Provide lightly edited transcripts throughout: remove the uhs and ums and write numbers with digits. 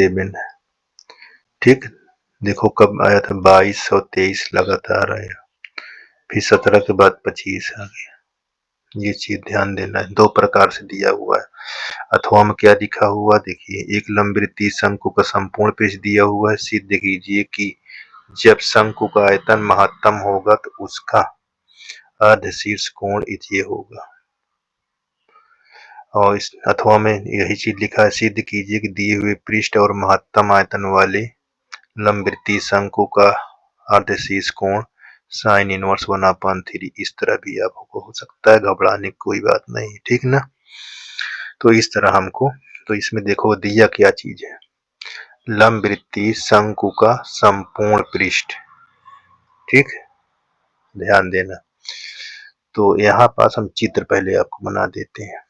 7 है। ठीक, देखो कब आया था 22 और 23 लगातार आया, फिर 17 के बाद 25 आ गया। ये चीज ध्यान देना है, 2 प्रकार से दिया हुआ है। अथवा में क्या लिखा हुआ देखिए, एक लंबवृत्तीय शंकु का संपूर्ण पृष्ठ दिया हुआ है, सिद्ध कीजिए कि जब शंकु का आयतन महत्तम होगा तो उसका अर्धशीर्ष कोण ये होगा। और इस अथवा में यही चीज लिखा है, सिद्ध कीजिए कि दिए हुए पृष्ठ और महत्तम आयतन वाले लंबवृत्तीय शंकु का अर्धशीर्ष कोण साइन इनवर्स 1/3। इस तरह भी आपको हो सकता है, घबराने की कोई बात नहीं, ठीक ना। तो इस तरह हमको, तो इसमें देखो दिया क्या चीज है, लंबवृत्तीय शंकु का संपूर्ण पृष्ठ, ठीक, ध्यान देना। तो यहाँ पास हम चित्र पहले आपको बना देते हैं,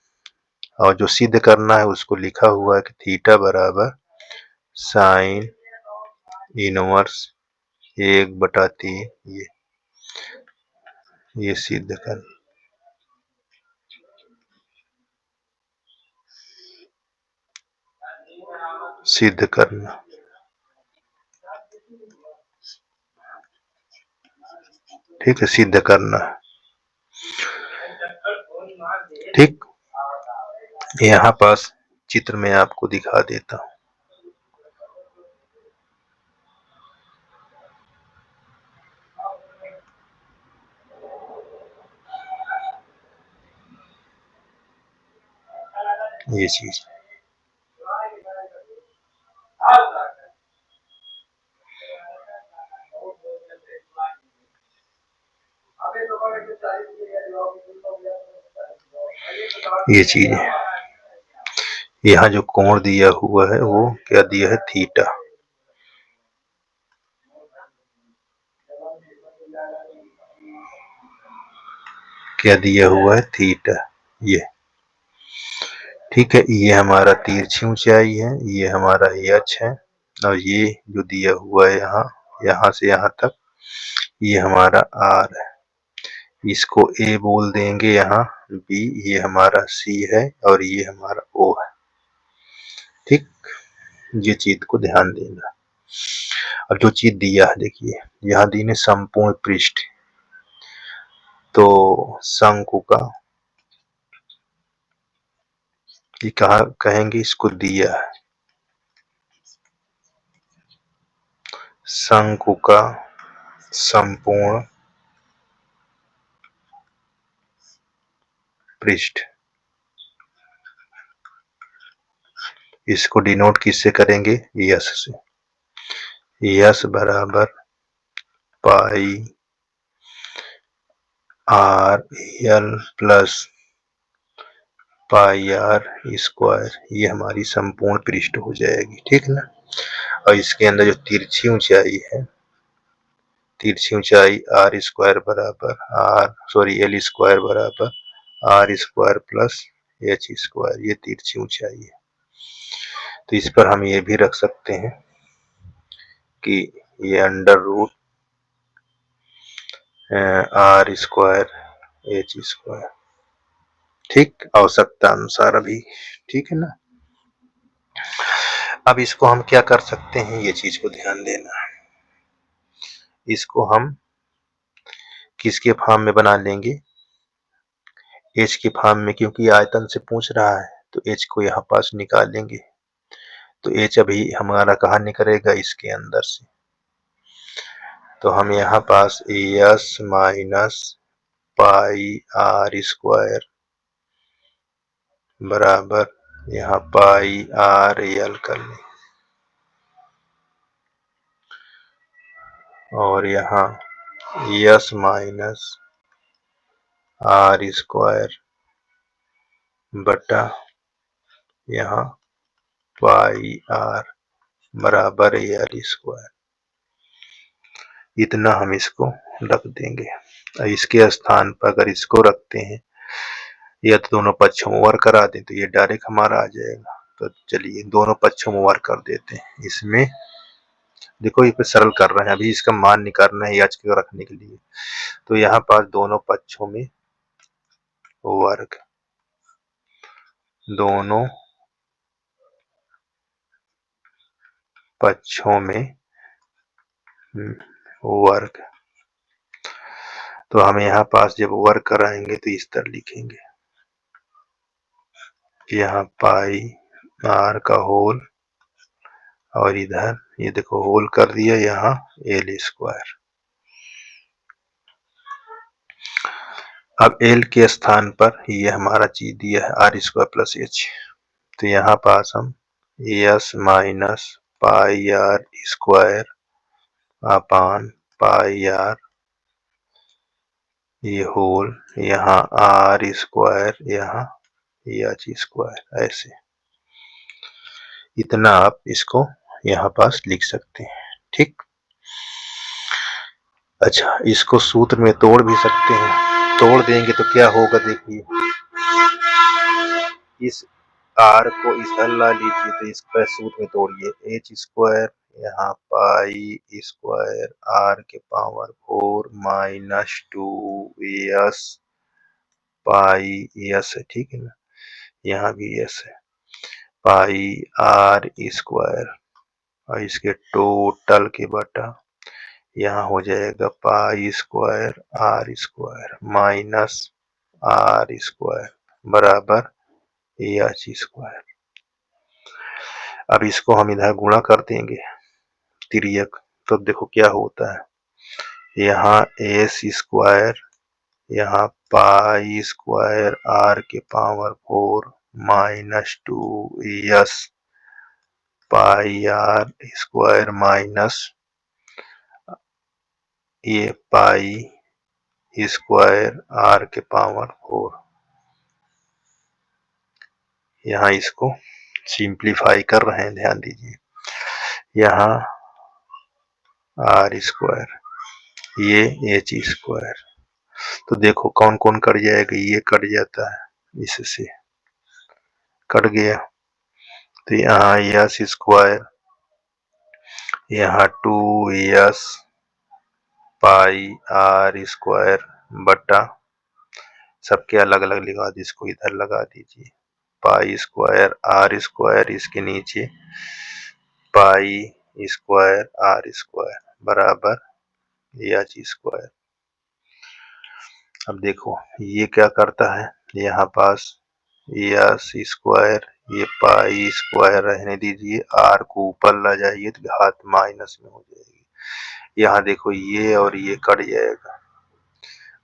और जो सिद्ध करना है उसको लिखा हुआ है कि थीटा बराबर साइन इनवर्स 1/3। ये सिद्ध कर, सिद्ध करना, ठीक है, सिद्ध करना, ठीक। यहाँ पास चित्र में आपको दिखा देता हूँ। ये चीज ये चीज है, यहाँ जो कोण दिया हुआ है वो क्या दिया है, थीटा। क्या दिया हुआ है, थीटा, ये, ठीक है। ये हमारा तिरछी ऊंचाई है, ये हमारा एच है, और ये जो दिया हुआ है यहाँ, यहाँ से यहाँ तक, ये हमारा आर है। इसको ए बोल देंगे, यहाँ बी, ये हमारा सी है, और ये हमारा ओ है, ठीक। ये चीज को ध्यान देना। अब जो चीज दिया है देखिए, यहाँ दी ने संपूर्ण पृष्ठ, तो शंकु का, ये कहा कहेंगे, इसको दिया है शंकु का संपूर्ण पृष्ठ। इसको डिनोट किससे करेंगे, यस से। यस बराबर pi R L plus pi R square, ये हमारी संपूर्ण पृष्ठ हो जाएगी, ठीक ना। और इसके अंदर जो तिरछी ऊंचाई है, तिरछी ऊंचाई आर स्क्वायर बराबर एल स्क्वायर बराबर R square plus H square, ये तिरछी ऊंचाई है। तो इस पर हम ये भी रख सकते हैं कि ये under root R square H square, ठीक, आवश्यकता अनुसार अभी, ठीक है ना। अब इसको हम क्या कर सकते हैं, ये चीज को ध्यान देना। इसको हम किसके फॉर्म में बना लेंगे, एच के फॉर्म में, क्योंकि आयतन से पूछ रहा है, तो एच को यहाँ पास निकालेंगे। तो एच अभी हमारा कहाँ निकलेगा, इसके अंदर से। तो हम यहाँ पास S minus pi R square बराबर यहाँ पाई आर एल कर लें, और यहाँ एस माइनस आर स्क्वायर बटा यहाँ पाई आर बराबर एल स्क्वायर, इतना हम इसको रख देंगे। इसके स्थान पर अगर इसको रखते हैं, या तो दोनों पक्षों में ओवर करा दें तो ये डायरेक्ट हमारा आ जाएगा। तो चलिए दोनों पक्षों में ओवर कर देते हैं। इसमें देखो ये पे सरल कर रहे हैं, अभी इसका मान निकालना है एच को रखने के लिए। तो यहाँ पास दोनों पक्षों में वर्ग, दोनों पक्षों में वर्ग। तो हम यहाँ पास जब वर्ग कराएंगे तो इस तरह लिखेंगे, यहाँ पाई r का होल और इधर ये देखो होल कर दिया, यहाँ l स्क्वायर। अब l के स्थान पर ये हमारा चीज दिया है r स्क्वायर प्लस h, तो यहाँ पास हम s minus pi r square upon pi r ये होल, यहाँ r स्क्वायर, यहाँ h स्क्वायर, ऐसे इतना आप इसको यहाँ पास लिख सकते हैं। ठीक, अच्छा इसको सूत्र में तोड़ भी सकते हैं, तोड़ देंगे तो क्या होगा देखिए, इस r को इस ला लीजिए तो इसका सूत्र में तोड़िए, h स्क्वायर यहाँ पाई स्क्वायर r के पावर 4 माइनस 2s पाई s है, ठीक है ना, यहाँ भी s है, पाई r स्क्वायर और इसके टोटल के बटा यहाँ हो जाएगा pi square r square minus r square बराबर h स्क्वायर। अब इसको हम इधर गुणा कर देंगे तिर्यक, तो देखो क्या होता है, यहाँ s स्क्वायर यहाँ पाई स्क्वायर r के पावर 4 माइनस 2s पाई r स्क्वायर माइनस ये पाई स्क्वायर r के पावर 4। यहाँ इसको सिंप्लीफाई कर रहे हैं, ध्यान दीजिए, यहाँ r स्क्वायर ये h स्क्वायर, तो देखो कौन कौन कट जाएगा, ये कट जाता है, इससे कट गया, तो यहाँ s स्क्वायर यहाँ 2s पाई r स्क्वायर बटा सबके अलग अलग लगा दी, इसको इधर लगा दीजिए, पाई स्क्वायर r स्क्वायर इसके नीचे पाई स्क्वायर r स्क्वायर बराबर h स्क्वायर। अब देखो ये क्या करता है, यहाँ पास s स्क्वायर ये पाई स्क्वायर रहने दीजिए, r को ऊपर ला जाइए तो घात माइनस में हो जाएगी, यहाँ देखो ये और ये कट जाएगा,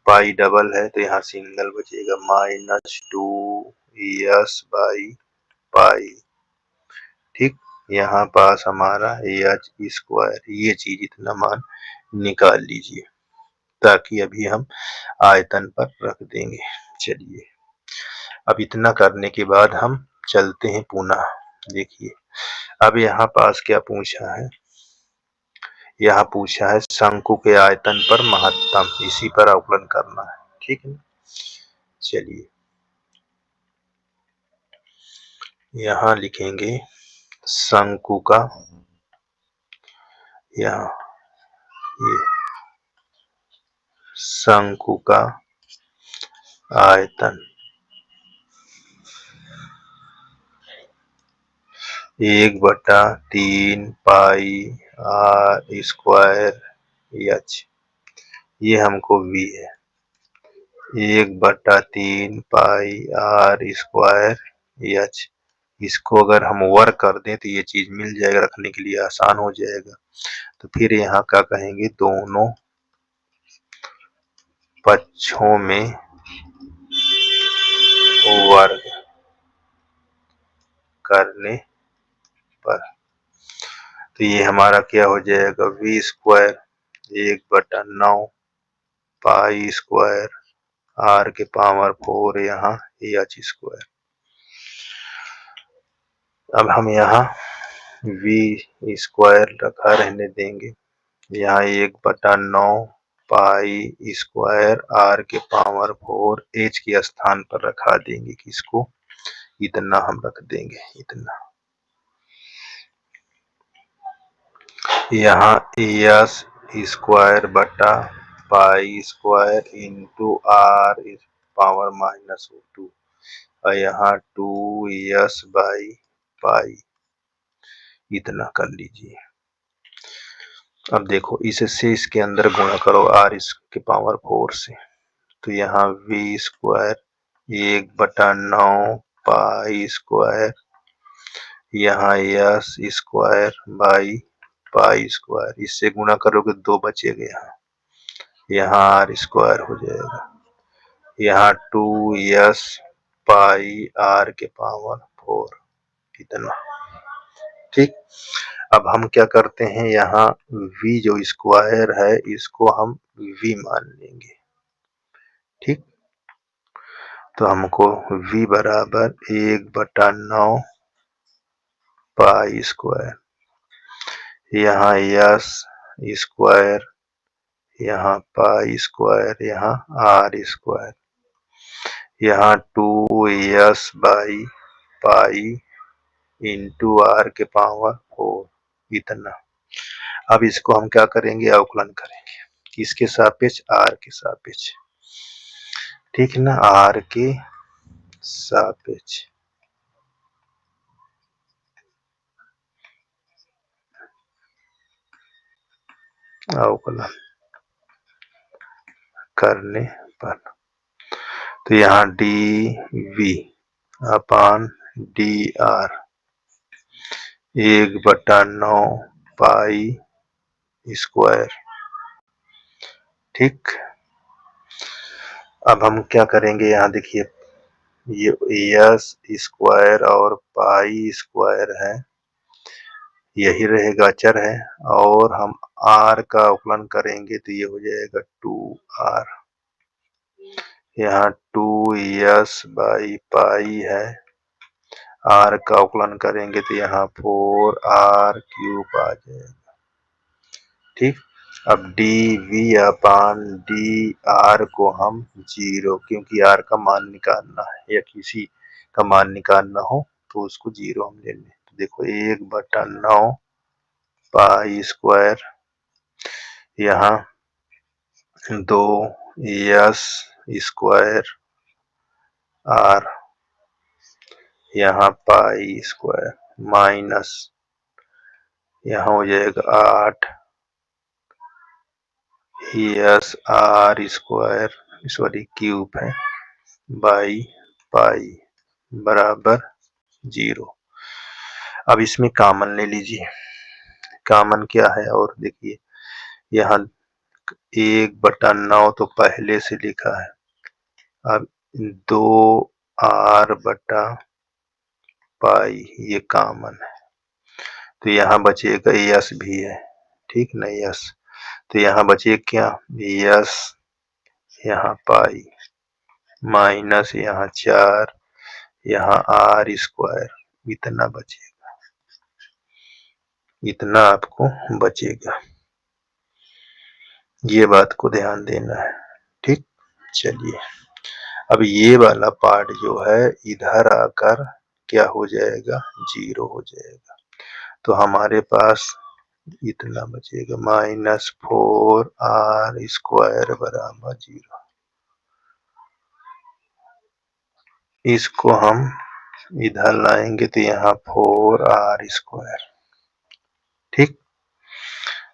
पाई डबल है तो यहाँ सिंगल बचेगा, माइनस 2s बाई पाई। ठीक, यहाँ पास हमारा h स्क्वायर, ये चीज इतना मान निकाल लीजिए, ताकि अभी हम आयतन पर रख देंगे। चलिए अब इतना करने के बाद हम चलते हैं पुनः, देखिए अब यहाँ पास क्या पूछा है, यहाँ पूछा है शंकु के आयतन पर महत्तम, इसी पर अवकलन करना है, ठीक है। चलिए यहाँ लिखेंगे शंकु का, यहाँ ये शंकु का आयतन 1/3 पाई r स्क्वायर h, ये हमको v है, 1/3 पाई r स्क्वायर h, इसको अगर हम वर्ग कर दें तो ये चीज मिल जाएगा, रखने के लिए आसान हो जाएगा। तो फिर यहाँ क्या कहेंगे, दोनों पक्षों में वर्ग करने पर, तो ये हमारा क्या हो जाएगा, v square 1/9 pi square r के पावर 4 यहाँ h स्क्वायर। अब हम यहाँ v स्क्वायर रखा रहने देंगे, यहाँ 1/9 पाई स्क्वायर r के पावर 4 h के स्थान पर रखा देंगे, किसको, इतना हम रख देंगे, इतना, यहाँ s स्क्वायर बटा pi square into r power -2 और यहाँ 2s बाई पाई, इतना कर लीजिए। अब देखो इससे इसके अंदर गुणा करो r इसके पावर 4 से, तो यहाँ v स्क्वायर 1/9 पाई स्क्वायर, यहाँ s square by pi square, इससे गुणा करोगे 2 बचेगा, यहाँ r स्क्वायर हो जाएगा, यहाँ 2s पाई r के पावर 4 इतना। ठीक, अब हम क्या करते हैं, यहाँ v जो स्क्वायर है इसको हम v मान लेंगे। ठीक, तो हमको v बराबर 1/9 पाई स्क्वायर, यहाँ s स्क्वायर, यहाँ पाई स्क्वायर, यहाँ r स्क्वायर, यहाँ 2s by pi into r के पावर 4 इतना। अब इसको हम क्या करेंगे, अवकलन करेंगे, किसके सापेक्ष, r के सापेक्ष। ठीक ना, r के सापेक्ष। अवकलन करने पर तो यहाँ dv अपान dr 1/9 पाई स्क्वायर। ठीक, अब हम क्या करेंगे, यहाँ देखिए ये s स्क्वायर और पाई स्क्वायर है, यही रहेगा, अचर है, और हम r का अवकलन करेंगे तो ये हो जाएगा 2r, यहाँ 2s बाई पाई है, r का अवकलन करेंगे तो यहाँ 4r क्यूब आ जाएगा। ठीक, अब dv अपान dr को हम 0, क्योंकि r का मान निकालना है या किसी का मान निकालना हो तो उसको 0 हम ले लें। तो देखो 1/9 पाई स्क्वायर, यहाँ 2s स्क्वायर r, यहाँ पाई स्क्वायर माइनस, यहाँ हो जाएगा 8 s r square, sorry cube है, बाई पाई बराबर 0। अब इसमें कॉमन ले लीजिए, कॉमन क्या है, और देखिए यहाँ 1/9 तो पहले से लिखा है, अब 2r बटा पाई ये कॉमन है, तो यहाँ बचेगा यस भी है। ठीक ना, यस, तो यहाँ बचे क्या, यस, यहाँ पाई माइनस, यहाँ 4, यहाँ r स्क्वायर इतना बचेगा, इतना आपको बचेगा, ये बात को ध्यान देना है। ठीक, चलिए अब ये वाला पार्ट जो है इधर आकर क्या हो जाएगा, 0 हो जाएगा, तो हमारे पास इतना बचेगा -4r स्क्वायर बराबर 0। इसको हम इधर लाएंगे तो यहाँ 4r स्क्वायर। ठीक,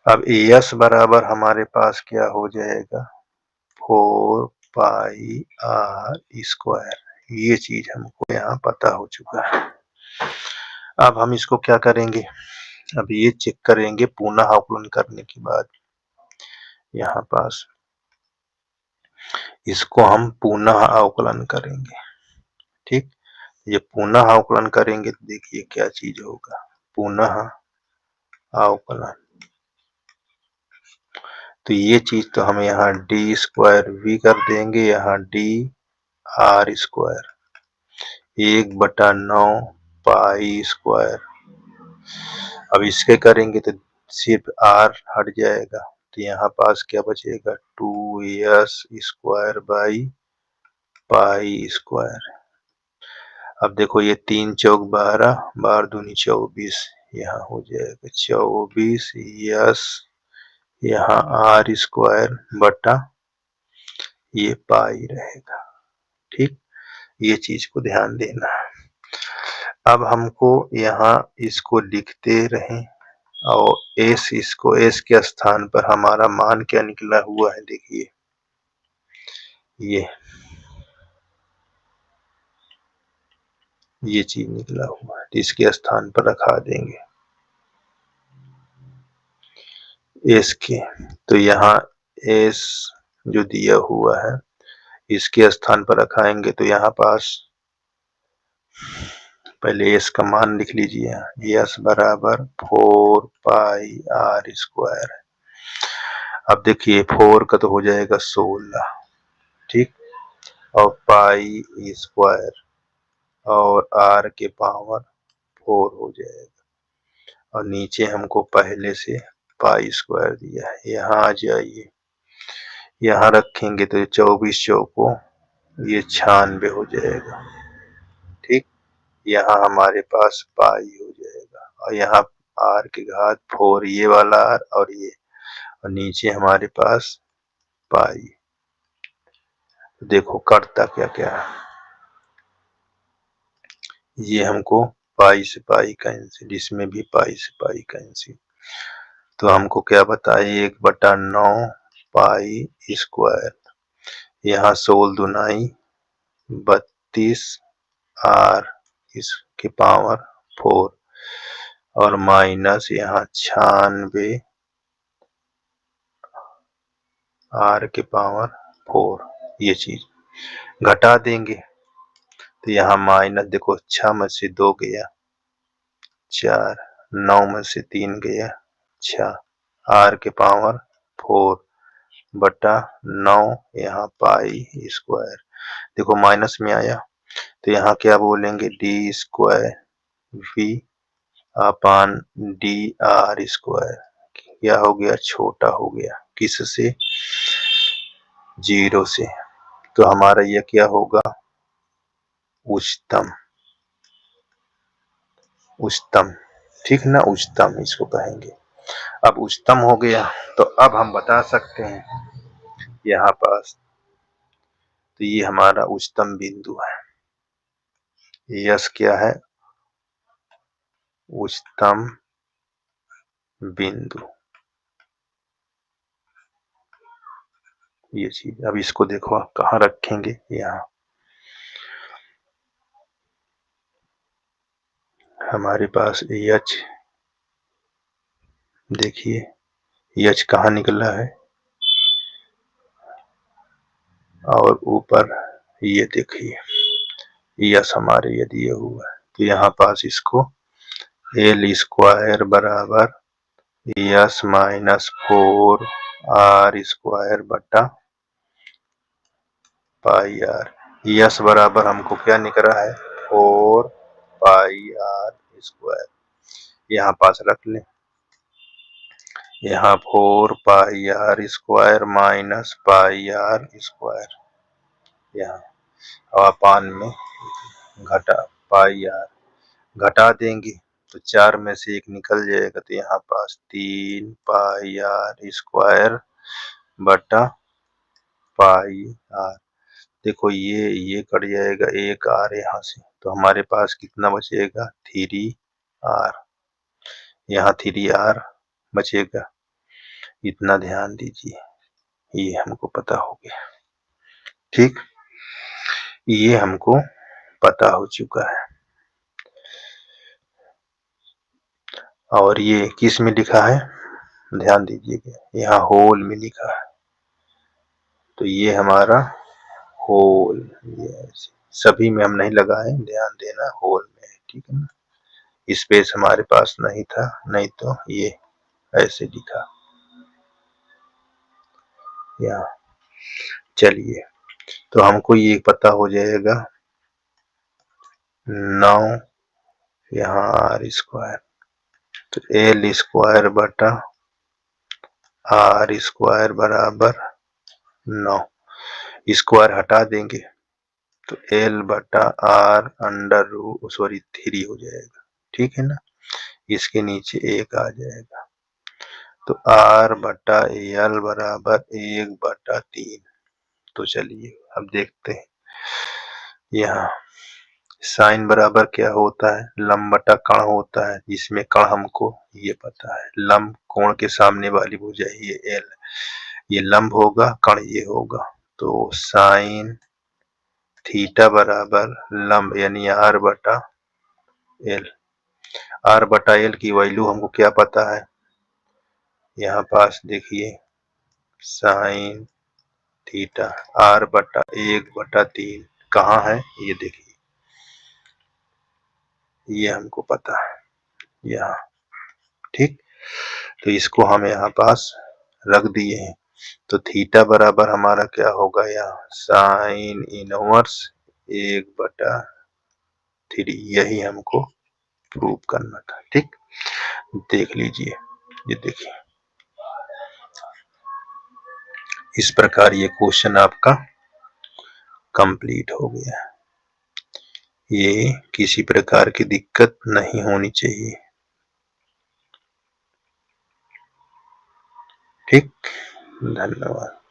अब s बराबर हमारे पास क्या हो जाएगा, 4 पाई r स्क्वायर, ये चीज हमको यहाँ पता हो चुका है। अब हम इसको क्या करेंगे, अब ये चेक करेंगे पुनः अवकलन करने के बाद, यहाँ पास इसको हम पुनः अवकलन करेंगे। ठीक, ये पुनः अवकलन करेंगे तो देखिए क्या चीज होगा, पुनः अवकलन, तो ये चीज तो हम यहाँ डी स्क्वायर v कर देंगे, यहाँ D r square 1/9 pi square. अब इसके करेंगे तो सिर्फ r हट जाएगा, तो यहाँ पास क्या बचेगा, 2s square by pi square. अब देखो ये 3 चौक 12, 12 दूनी 24, यहाँ हो जाएगा 24 यस, यहाँ r स्क्वायर बटा ये पाई रहेगा। ठीक, ये चीज को ध्यान देना है। अब हमको यहाँ इसको लिखते रहें और एस के स्थान पर हमारा मान क्या निकला हुआ है, देखिए ये चीज निकला हुआ है, इसके स्थान पर रखा देंगे एस के। तो यहाँ एस जो दिया हुआ है इसके स्थान पर रखाएंगे, तो यहाँ पास पहले एस का मान लिख लीजिए, एस बराबर 4 पाई आर स्क्वायर। अब देखिए 4 का तो हो जाएगा 16, ठीक, और पाई स्क्वायर और आर के पावर 4 हो जाएगा, और नीचे हमको पहले से पाई स्क्वायर दिया है। यहाँ आ जाइए, यहाँ रखेंगे तो 24 चौको ये 96 हो जाएगा, ठीक। यहाँ हमारे पास पाई हो जाएगा, और यहाँ आर के घात 4 ये वाला आर और ये, और नीचे हमारे पास पाई। देखो करता क्या क्या है, ये हमको पाई से पाई कैंसिल, इसमें भी पाई से पाई कैंसिल, तो हमको क्या बताए 1/9 पाई स्क्वायर। यहाँ 16 दुनाई 32 आर इसके पावर 4 और माइनस यहाँ 96 आर के पावर 4, ये चीज घटा देंगे तो यहाँ माइनस, देखो 6 में से 2 गया 4, 9 में से 3 गया 6, आर के पावर 4/9 यहाँ पाई स्क्वायर। देखो माइनस में आया तो यहाँ क्या बोलेंगे, D square V upon D R square. क्या हो गया, छोटा हो गया, किससे, 0 से। तो हमारा यह क्या होगा, उच्चतम, उच्चतम, ठीक ना, उच्चतम इसको कहेंगे। अब उच्चतम हो गया तो अब हम बता सकते हैं यहाँ पास, तो ये हमारा उच्चतम बिंदु है। यस क्या है, उच्चतम बिंदु, ये चीज। अब इसको देखो आप कहाँ रखेंगे, यहाँ हमारे पास एच, देखिए एच कहाँ निकला है, और ऊपर ये देखिए यस हमारे ये दिए हुआ है, तो यहाँ पास इसको एल स्क्वायर बराबर यस माइनस 4 आर स्क्वायर बटा पाई आर। यस बराबर हमको क्या निकल रहा है, 4 पाई आर स्क्वायर, यहाँ पास रख लें। यहाँ 4 pi R square minus pi R square, यहाँ अपान में घटा पाई आर, घटा देंगे तो 4 में से 1 निकल जाएगा, तो यहाँ पास 3 पाई आर स्क्वायर बटा पाई आर। देखो ये कट जाएगा, 1 आर यहाँ से, तो हमारे पास कितना बचेगा, 3 आर, यहाँ 3 आर बचेगा। इतना ध्यान दीजिए, ये हमको पता हो गया, ठीक, ये हमको पता हो चुका है। और ये किस में लिखा है, ध्यान दीजिएगा, यहाँ होल में लिखा है, तो ये हमारा होल, ये सभी में हम नहीं लगाए, ध्यान देना होल में है, ठीक है ना, स्पेस हमारे पास नहीं था, नहीं तो ये ऐसे लिखा यहाँ। चलिए तो हमको ये पता हो जाएगा 9 यहाँ आर स्क्वायर, तो एल स्क्वायर बटा आर स्क्वायर बराबर 9, स्क्वायर हटा देंगे तो एल बटा आर अंडर रूट 3 हो जाएगा, ठीक है ना, इसके नीचे 1 आ जाएगा, तो आर बटा एल बराबर 1/3। तो चलिए अब देखते हैं, यहाँ साइन बराबर क्या होता है, लंब बटा कण होता है, जिसमें कण हमको ये पता है। लंब कोण के सामने वाली भुजा ये एल, ये लंब होगा, कण ये होगा, तो साइन थीटा बराबर लंब यानी आर बटा एल। आर बटा एल की वैल्यू हमको क्या पता है, यहाँ पास देखिए साइन थीटा आर बटा 1/3 कहाँ है, ये देखिए ये हमको पता है यहाँ। ठीक, तो इसको हम यहाँ पास रख दिए हैं। तो थीटा बराबर हमारा क्या होगा, यहाँ साइन इनवर्स 1/3, यही हमको प्रूव करना था। ठीक, देख लीजिए, ये देखिए इस प्रकार ये क्वेश्चन आपका कंप्लीट हो गया। ये किसी प्रकार की दिक्कत नहीं होनी चाहिए। ठीक, धन्यवाद।